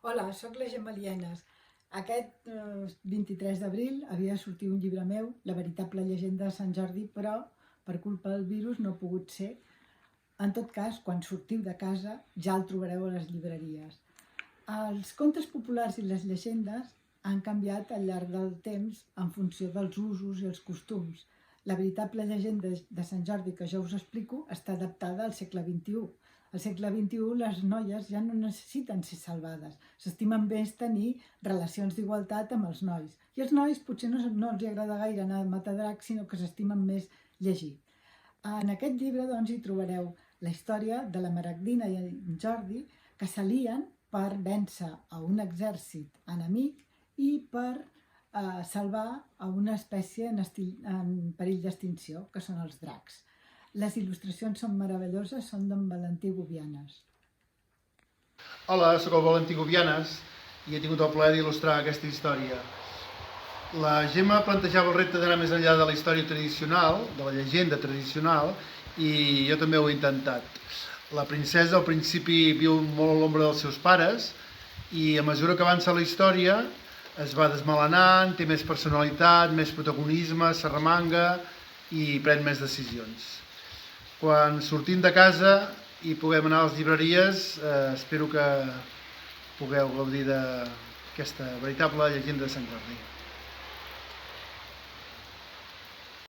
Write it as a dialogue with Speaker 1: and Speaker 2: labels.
Speaker 1: Hola, sóc la Gemma Lienas. Aquest 23 d'abril havia de sortir un llibre meu, La veritable llegenda de Sant Jordi, però per culpa del virus no ha pogut ser. En tot cas, quan sortiu de casa ja el trobareu a les llibreries. Els contes populars i les llegendes han canviat al llarg del temps en funció dels usos i els costums. La veritable llegenda de Sant Jordi que jo us explico està adaptada al segle XXI. Al segle XXI les noies ja no necessiten ser salvades, s'estimen més tenir relacions d'igualtat amb els nois. I als nois potser no els agrada gaire anar a matar dracs, sinó que s'estimen més llegir. En aquest llibre doncs, hi trobareu la història de la Maragdina i en Jordi que s'alien per vèncer a un exèrcit enemic i per salvar a una espècie en perill d'extinció, que són els dracs. Les il·lustracions són meravelloses, són d'en Valentí Gubianes.
Speaker 2: Hola, sóc el Valentí Gubianes i he tingut el plaer d'il·lustrar aquesta història. La Gemma plantejava el repte d'anar més enllà de la història tradicional, de la llegenda tradicional, i jo també ho he intentat. La princesa al principi viu molt a l'ombra dels seus pares i a mesura que avança la història es va desmelenant, té més personalitat, més protagonisme, s'arremanga i pren més decisions. Quan sortim de casa i puguem anar a les llibreries, espero que pugueu gaudir d'aquesta veritable llegenda de Sant Jordi.